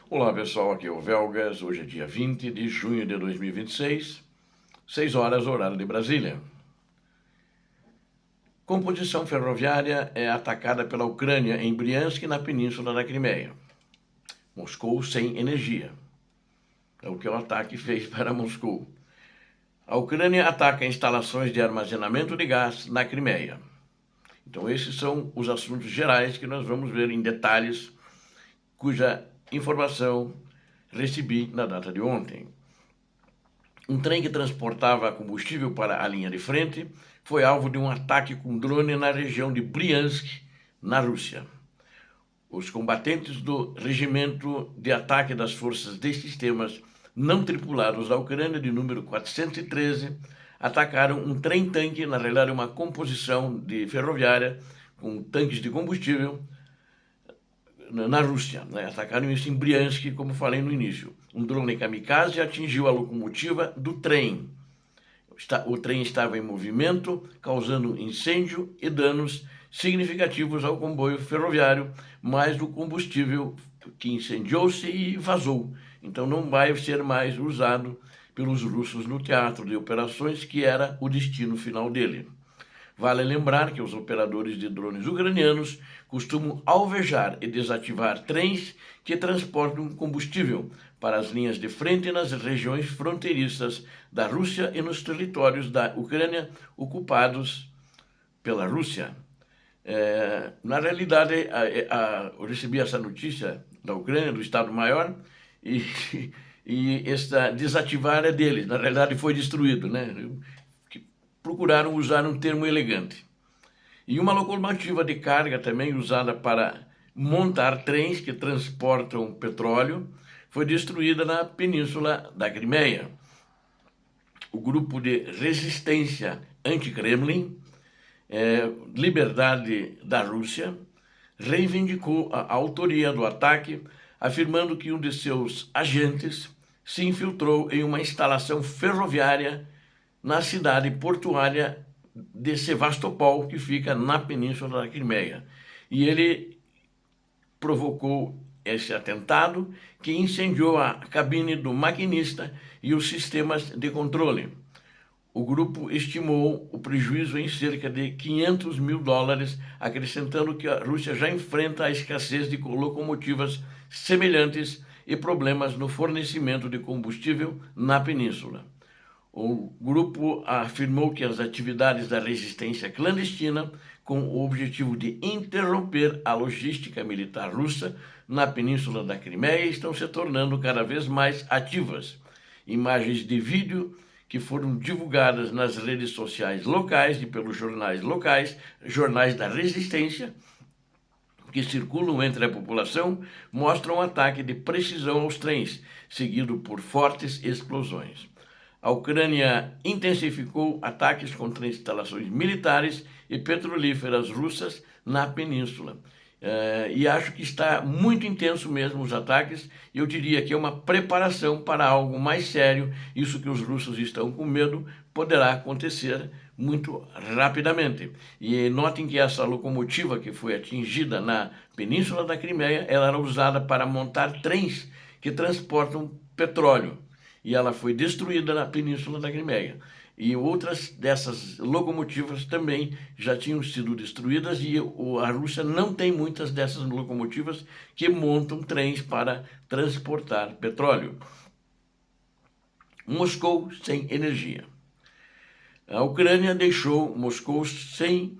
Olá pessoal, aqui é o Velgas. Hoje é dia 20 de junho de 2026, 6 horas, horário de Brasília. Composição ferroviária é atacada pela Ucrânia em Briansk, na península da Crimeia. Moscou sem energia. É o que o ataque fez para Moscou. A Ucrânia ataca instalações de armazenamento de gás na Crimeia. Então esses são os assuntos gerais que nós vamos ver em detalhes, cuja informação recebi na data de ontem. Um trem que transportava combustível para a linha de frente foi alvo de um ataque com drone na região de Briansk, na Rússia. Os combatentes do Regimento de Ataque das Forças de Sistemas Não Tripulados da Ucrânia, de número 413, atacaram um trem-tanque, na realidade uma composição de ferroviária com tanques de combustível, na Rússia, né? Atacaram isso em Briansk, como falei no início. Um drone kamikaze atingiu a locomotiva do trem. O trem estava em movimento, causando incêndio e danos significativos ao comboio ferroviário, mas o combustível que incendiou-se e vazou. Então não vai ser mais usado pelos russos no teatro de operações, que era o destino final dele. Vale lembrar que os operadores de drones ucranianos costumam alvejar e desativar trens que transportam combustível para as linhas de frente nas regiões fronteiriças da Rússia e nos territórios da Ucrânia ocupados pela Rússia. Na realidade, eu recebi essa notícia da Ucrânia, do Estado-Maior, e esta desativar é deles. Na realidade, foi destruído, né? Procuraram usar um termo elegante. E uma locomotiva de carga também usada para montar trens que transportam petróleo foi destruída na península da Crimeia. O grupo de resistência anti-Kremlin, Liberdade da Rússia, reivindicou a autoria do ataque, afirmando que um de seus agentes se infiltrou em uma instalação ferroviária na cidade portuária de Sevastopol, que fica na península da Crimeia. E ele provocou esse atentado, que incendiou a cabine do maquinista e os sistemas de controle. O grupo estimou o prejuízo em cerca de $500 mil, acrescentando que a Rússia já enfrenta a escassez de locomotivas semelhantes e problemas no fornecimento de combustível na península. O grupo afirmou que as atividades da resistência clandestina, com o objetivo de interromper a logística militar russa na península da Crimeia, estão se tornando cada vez mais ativas. Imagens de vídeo que foram divulgadas nas redes sociais locais e pelos jornais locais, jornais da resistência, que circulam entre a população, mostram um ataque de precisão aos trens, seguido por fortes explosões. A Ucrânia intensificou ataques contra instalações militares e petrolíferas russas na península. E acho que está muito intenso mesmo os ataques. Eu diria que é uma preparação para algo mais sério. Isso que os russos estão com medo poderá acontecer muito rapidamente. E notem que essa locomotiva que foi atingida na península da Crimeia, ela era usada para montar trens que transportam petróleo. E ela foi destruída na península da Crimeia. E outras dessas locomotivas também já tinham sido destruídas, e a Rússia não tem muitas dessas locomotivas que montam trens para transportar petróleo. Moscou sem energia. A Ucrânia deixou Moscou sem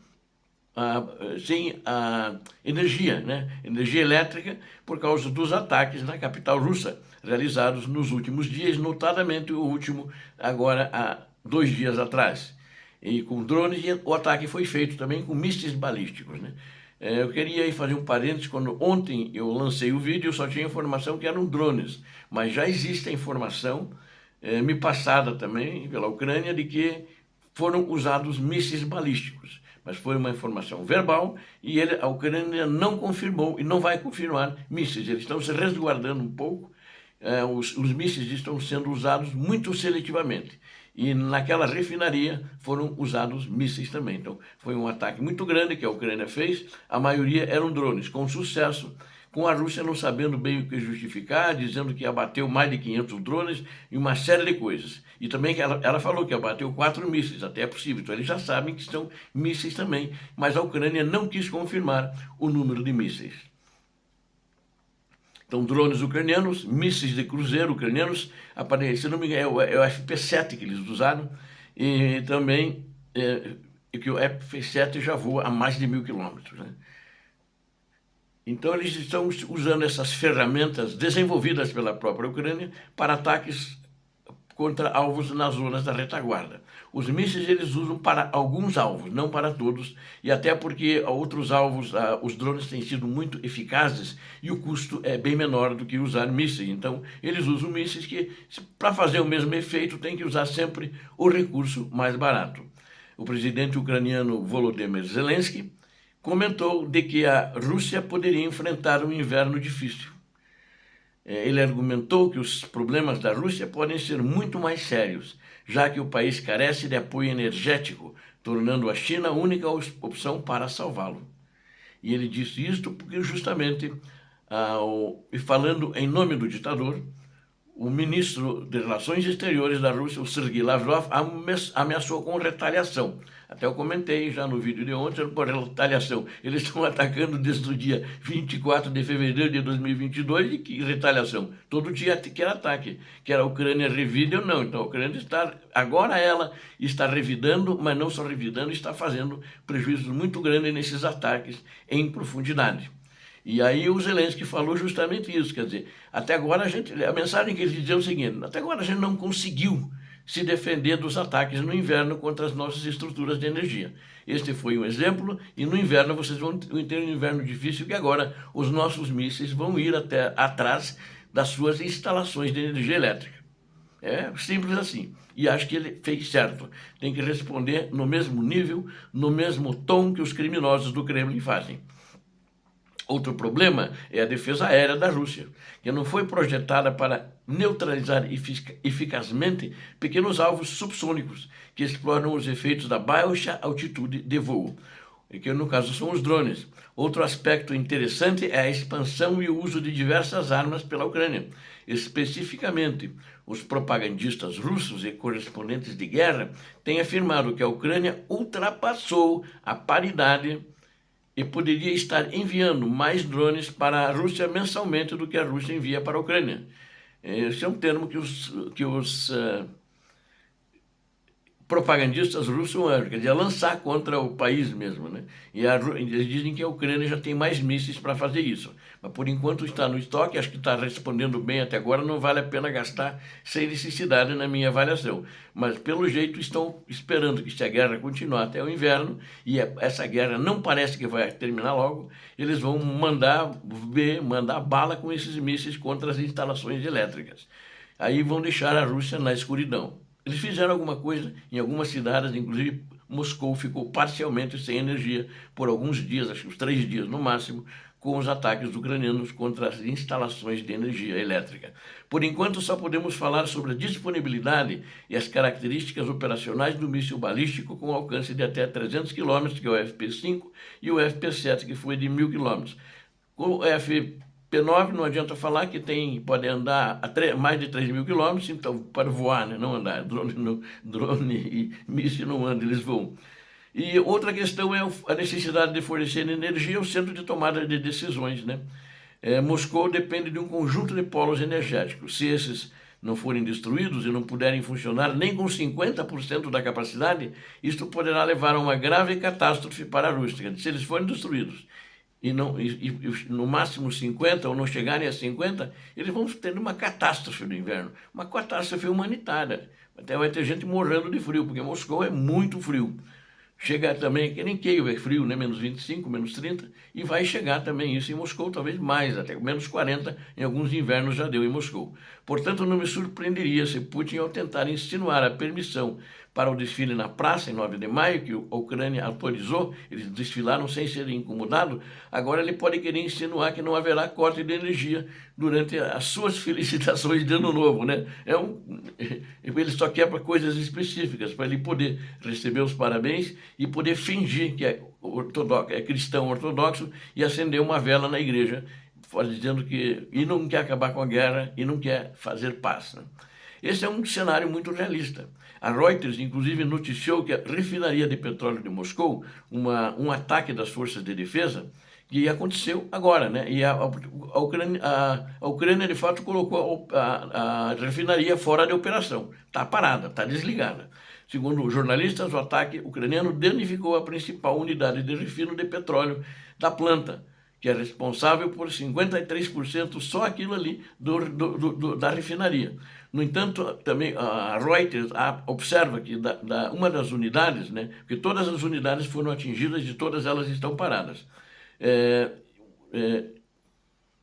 energia, né? Energia elétrica, por causa dos ataques na capital russa, realizados nos últimos dias, notadamente o último agora há 2 dias atrás. E com drones, e o ataque foi feito também com mísseis balísticos, né? Eu queria aí fazer um parênteses. Quando ontem eu lancei o vídeo, eu só tinha informação que eram drones, mas já existe a informação, me passada também pela Ucrânia, de que foram usados mísseis balísticos. Mas foi uma informação verbal, e a Ucrânia não confirmou e não vai confirmar mísseis. Eles estão se resguardando um pouco. Os mísseis estão sendo usados muito seletivamente. E naquela refinaria foram usados mísseis também. Então foi um ataque muito grande que a Ucrânia fez. A maioria eram drones, com sucesso, com a Rússia não sabendo bem o que justificar, dizendo que abateu mais de 500 drones e uma série de coisas. E também que ela falou que abateu 4 mísseis, até é possível. Então eles já sabem que são mísseis também, mas a Ucrânia não quis confirmar o número de mísseis. Então, drones ucranianos, mísseis de cruzeiro ucranianos, se não me engano, é o FP-7 que eles usaram, e também que o FP-7 já voa a mais de 1.000 quilômetros, né? Então, eles estão usando essas ferramentas desenvolvidas pela própria Ucrânia para ataques contra alvos nas zonas da retaguarda. Os mísseis eles usam para alguns alvos, não para todos, e até porque outros alvos, os drones têm sido muito eficazes e o custo é bem menor do que usar mísseis. Então, eles usam mísseis que, para fazer o mesmo efeito, tem que usar sempre o recurso mais barato. O presidente ucraniano Volodymyr Zelensky comentou de que a Rússia poderia enfrentar um inverno difícil. Ele argumentou que os problemas da Rússia podem ser muito mais sérios, já que o país carece de apoio energético, tornando a China a única opção para salvá-lo. E ele disse isto porque justamente, falando em nome do ditador, o ministro de Relações Exteriores da Rússia, o Sergei Lavrov, ameaçou com retaliação. Até eu comentei já no vídeo de ontem, por retaliação. Eles estão atacando desde o dia 24 de fevereiro de 2022, e que retaliação? Todo dia que era ataque, que a Ucrânia revide ou não. Então a Ucrânia agora ela está revidando, mas não só revidando, está fazendo prejuízos muito grandes nesses ataques em profundidade. E aí o Zelensky falou justamente isso, quer dizer, até agora a mensagem que ele dizia é o seguinte: até agora a gente não conseguiu se defender dos ataques no inverno contra as nossas estruturas de energia. Este foi um exemplo, e no inverno vocês vão ter um inverno difícil, que agora os nossos mísseis vão ir até atrás das suas instalações de energia elétrica. É simples assim. E acho que ele fez certo. Tem que responder no mesmo nível, no mesmo tom que os criminosos do Kremlin fazem. Outro problema é a defesa aérea da Rússia, que não foi projetada para neutralizar eficazmente pequenos alvos subsônicos que exploram os efeitos da baixa altitude de voo, que no caso são os drones. Outro aspecto interessante é a expansão e o uso de diversas armas pela Ucrânia. Especificamente, os propagandistas russos e correspondentes de guerra têm afirmado que a Ucrânia ultrapassou a paridade e poderia estar enviando mais drones para a Rússia mensalmente do que a Rússia envia para a Ucrânia. Esse é um termo que os propagandistas russos usam, quer dizer, lançar contra o país mesmo, né? E eles dizem que a Ucrânia já tem mais mísseis para fazer isso. Mas por enquanto está no estoque, acho que está respondendo bem até agora, não vale a pena gastar sem necessidade na minha avaliação. Mas pelo jeito estão esperando que, se a guerra continuar até o inverno, e essa guerra não parece que vai terminar logo, eles vão mandar bala com esses mísseis contra as instalações elétricas. Aí vão deixar a Rússia na escuridão. Eles fizeram alguma coisa em algumas cidades, inclusive Moscou ficou parcialmente sem energia por alguns dias, acho que uns 3 dias no máximo, com os ataques ucranianos contra as instalações de energia elétrica. Por enquanto, só podemos falar sobre a disponibilidade e as características operacionais do míssil balístico com alcance de até 300 km, que é o FP-5, e o FP-7, que foi de 1.000 km. O FP-9 não adianta falar que pode andar a mais de 3.000 quilômetros, então para voar, né? Não andar. Drone e míssil não andam, eles voam. E outra questão é a necessidade de fornecer energia ao centro de tomada de decisões, né? Moscou depende de um conjunto de polos energéticos. Se esses não forem destruídos e não puderem funcionar nem com 50% da capacidade, isto poderá levar a uma grave catástrofe para a Rússia. Se eles forem destruídos e no máximo 50, ou não chegarem a 50, eles vão ter uma catástrofe no inverno, uma catástrofe humanitária. Até vai ter gente morrendo de frio, porque Moscou é muito frio. Chega também, que nem Kiev é frio, né? Menos 25, menos 30, e vai chegar também isso em Moscou, talvez mais, até menos 40, em alguns invernos já deu em Moscou. Portanto, não me surpreenderia se Putin, ao tentar insinuar a permissão para o desfile na praça, em 9 de maio, que a Ucrânia autorizou, eles desfilaram sem serem incomodados, agora ele pode querer insinuar que não haverá corte de energia durante as suas felicitações de Ano Novo, né? Ele só quer para coisas específicas, para ele poder receber os parabéns e poder fingir que é cristão ortodoxo e acender uma vela na igreja, dizendo que e não quer acabar com a guerra e não quer fazer paz, né? Esse é um cenário muito realista. A Reuters, inclusive, noticiou que a refinaria de petróleo de Moscou, um ataque das forças de defesa, que aconteceu agora, né? E a Ucrânia, de fato, colocou a refinaria fora de operação. Está parada, está desligada. Segundo jornalistas, o ataque ucraniano danificou a principal unidade de refino de petróleo da planta, que é responsável por 53% só aquilo ali da refinaria. No entanto, também a Reuters observa que uma das unidades, né, porque todas as unidades foram atingidas e todas elas estão paradas. É, é,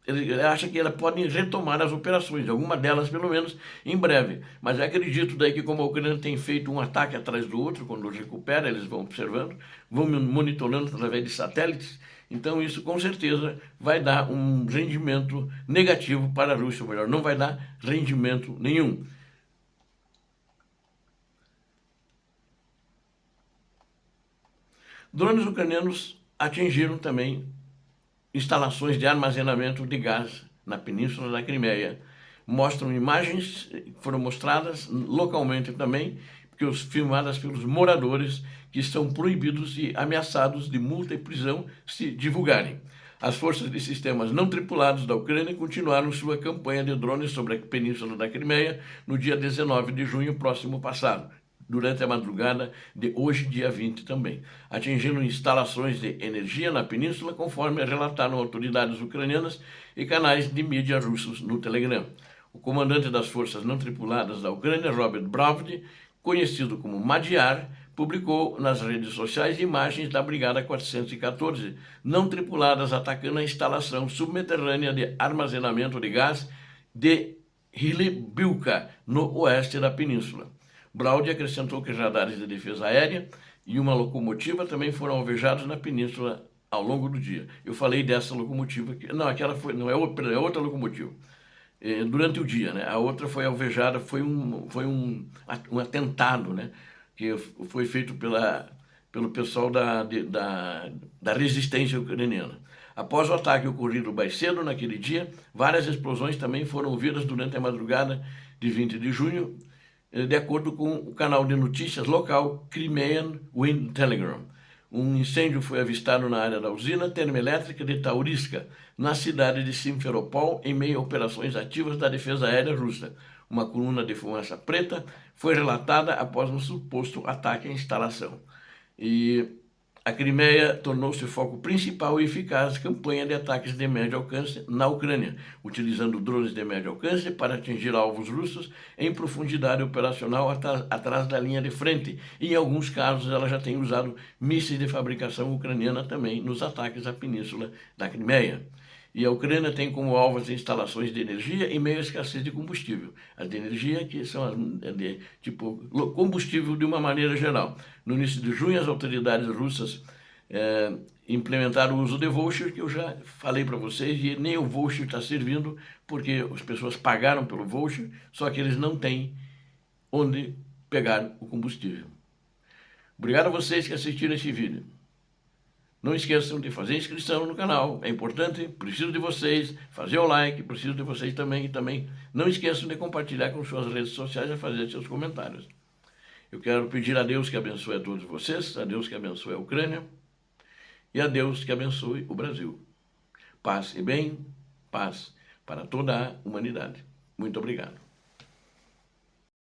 ele acha que elas podem retomar as operações, alguma delas pelo menos, em breve. Mas acredito daí que como a Ucrânia tem feito um ataque atrás do outro, quando recupera, eles vão observando, vão monitorando através de satélites, então isso com certeza vai dar um rendimento negativo para a Rússia, ou melhor, não vai dar rendimento nenhum. Drones ucranianos atingiram também instalações de armazenamento de gás na Península da Crimeia. Mostram imagens que foram mostradas localmente também, filmadas pelos moradores que estão proibidos e ameaçados de multa e prisão se divulgarem. As forças de sistemas não tripulados da Ucrânia continuaram sua campanha de drones sobre a Península da Crimeia no dia 19 de junho próximo passado, durante a madrugada de hoje, dia 20 também, atingindo instalações de energia na península, conforme relataram autoridades ucranianas e canais de mídia russos no Telegram. O comandante das forças não tripuladas da Ucrânia, Robert Bravdi, conhecido como Madiar, publicou nas redes sociais imagens da Brigada 414 não tripuladas atacando a instalação subterrânea de armazenamento de gás de Hlibilka, no oeste da península. Braudi acrescentou que radares de defesa aérea e uma locomotiva também foram alvejados na península ao longo do dia. Eu falei dessa locomotiva, não, aquela foi, não é outra locomotiva. Durante o dia, né? A outra foi alvejada, foi um atentado, né? Que foi feito pelo pessoal da resistência ucraniana. Após o ataque ocorrido mais cedo naquele dia, várias explosões também foram ouvidas durante a madrugada de 20 de junho, de acordo com o canal de notícias local Crimean Wind Telegram. Um incêndio foi avistado na área da usina termoelétrica de Tauriska, na cidade de Simferopol, em meio a operações ativas da defesa aérea russa. Uma coluna de fumaça preta foi relatada após um suposto ataque à instalação. E a Crimeia tornou-se o foco principal e eficaz campanha de ataques de médio alcance na Ucrânia, utilizando drones de médio alcance para atingir alvos russos em profundidade operacional atrás da linha de frente. E, em alguns casos, ela já tem usado mísseis de fabricação ucraniana também nos ataques à península da Crimeia. E a Ucrânia tem como alvo as instalações de energia em meio à escassez de combustível. As de energia que são de tipo combustível de uma maneira geral. No início de junho, as autoridades russas implementaram o uso de voucher, que eu já falei para vocês, e nem o voucher está servindo, porque as pessoas pagaram pelo voucher, só que eles não têm onde pegar o combustível. Obrigado a vocês que assistiram esse vídeo. Não esqueçam de fazer inscrição no canal, é importante, preciso de vocês, fazer o like, preciso de vocês também, e também não esqueçam de compartilhar com suas redes sociais e fazer seus comentários. Eu quero pedir a Deus que abençoe a todos vocês, a Deus que abençoe a Ucrânia e a Deus que abençoe o Brasil. Paz e bem, paz para toda a humanidade. Muito obrigado.